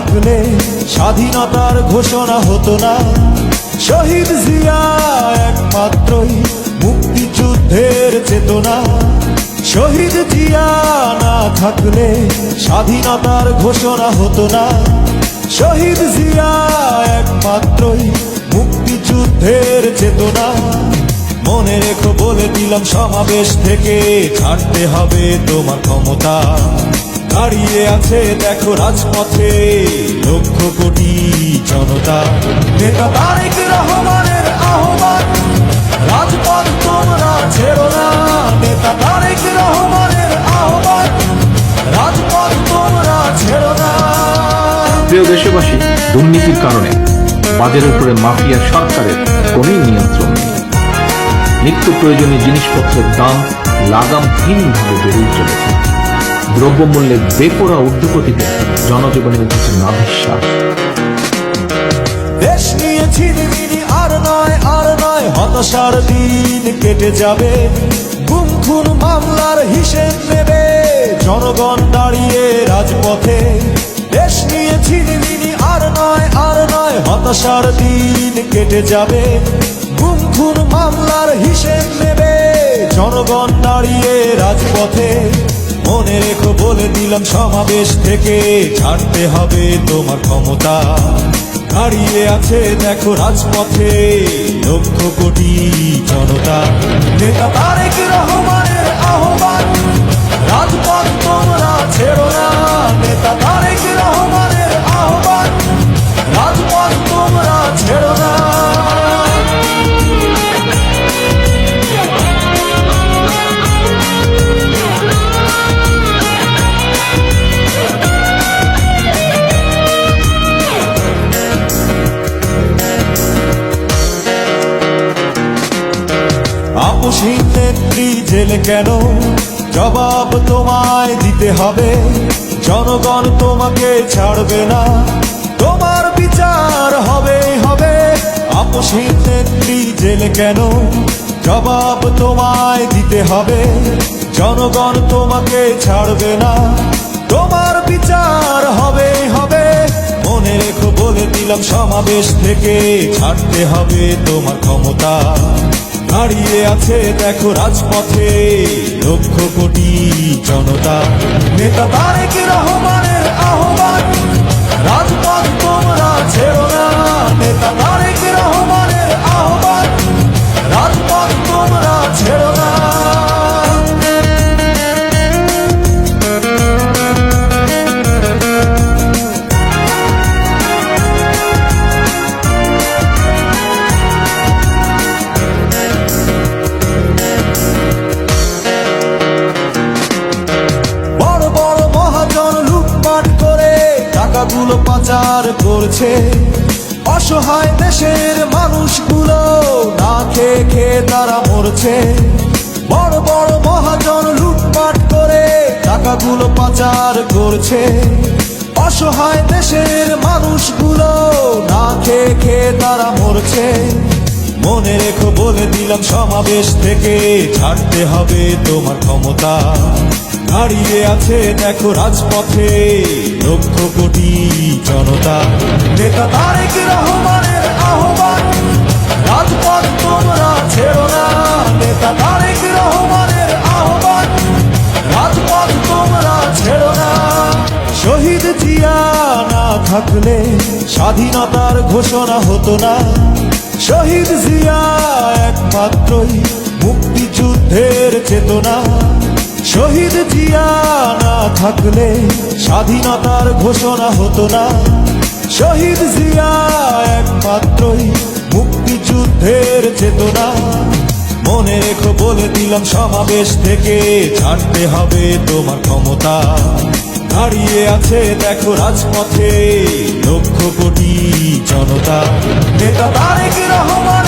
থাকলে স্বাধীনতার ঘোষণা হতো না। শহীদ জিয়া একমাত্রই মুক্তিযুদ্ধের চেতনা। শহীদ জিয়া না থাকলে স্বাধীনতার ঘোষণা হতো না। শহীদ জিয়া একমাত্রই মুক্তিযুদ্ধের চেতনা। মনে রেখো বলে দিলাম সমাবেশ থেকে ছাড়তে হবে তোমার ক্ষমতা। দাঁড়িয়ে আছে দেখো রাজপথে লক্ষ কোটি জনতা। নেতা তারেক রহমানের আহ্বান, রাজপথ তোমরা ছেড়ো না। নেতা তারেক রহমানের আহ্বান, রাজপথ তোমরা ছেড়ো না। প্রিয় দেশবাসী, দুর্নীতির কারণে বাজারের উপরে মাফিয়া সরকারের কোনই নিয়ন্ত্রণ নেই। নিত্য প্রয়োজনীয় জিনিসপত্রের দাম লাগামহীনভাবে বেড়েই চলেছে। দ্রব্যমূল্যের বেপরোয়া ঊর্ধ্বগতিতে জনজীবনে উঠেছে নাভিশ্বাস। দেশ নিয়ে ছিনিমিনি আর নয়, হতাশার দিন কেটে যাবে। গুম খুন মামলার হিসেব নেবে জনগণ দাঁড়িয়ে রাজপথে। দেশ নিয়ে ছিনিমিনি আর নয়, হতাশার দিন কেটে যাবে। গুম খুন মামলার হিসেব নেবে জনগণ দাঁড়িয়ে রাজপথে। মনে রেখো বলে দিলাম সমাবেশ থেকে ছাড়তে হবে তোমার ক্ষমতা। দাঁড়িয়ে আছে দেখো রাজপথে লক্ষ কোটি জনতা। নেতা তারেক রহমানের আহ্বান, রাজপথ তোমরা ছেড়ো না। নেতা তারেক রহমানের আহ্বান, রাজপথ তোমরা ছেড়ো না। আপসহীন নেত্রী জেলে কেন, জবাব তোমায় দিতে হবে। জনগণ তোমাকে ছাড়বে না, তোমার বিচার হবে। আপসহীন নেত্রী জেলে কেন, জবাব তোমায় দিতে হবে। জনগণ তোমাকে ছাড়বে না, তোমার বিচার হবে। মনে রেখো বলে দিলাম সমাবেশ থেকে ছাড়তে হবে তোমার ক্ষমতা। দাঁড়িয়ে আছে দেখো রাজপথে লক্ষ কোটি জনতা। নেতা তারেক রহমানের আহ্বান, রাজপথ তোমরা ছেড়ো না। নেতা তারেক রহমানের আহ্বান, রাজপথ তোমরা ছেড়ো না। টাকাগুলো পাচার করছে, অসহায় দেশের মানুষগুলো না খেয়ে খেয়ে তারা মরছে। বড় বড় মহাজন লুটপাট করে টাকাগুলো পাচার করছে, অসহায় দেশের মানুষগুলো না খেয়ে খেয়ে তারা মরছে। মনে রেখো বলে দিলাম সমাবেশ থেকে ছাড়তে হবে তোমার ক্ষমতা। দাঁড়িয়ে আছে দেখো রাজপথে লক্ষ কোটি জনতা। নেতা তারেক রহমানের আহ্বান, রাজপথ তোমরা ছেড়ো না। নেতা তারেক রহমানের আহ্বান, রাজপথ তোমরা ছেড়ো না। শহীদ জিয়া না থাকলে স্বাধীনতার ঘোষণা হতো না। শহীদ জিয়া একমাত্রই মুক্তিযুদ্ধের চেতনা। শহীদ জিয়া না থাকলে স্বাধীনতার ঘোষণা হতো না। শহীদ জিয়া একমাত্রই মুক্তিযুদ্ধের চেতনা। মনে রেখো বলে দিলাম সমাবেশ থেকে ছাড়তে হবে তোমার ক্ষমতা। দাঁড়িয়ে আছে দেখো রাজপথে লক্ষ কোটি জনতা। নেতা তারেক রহমান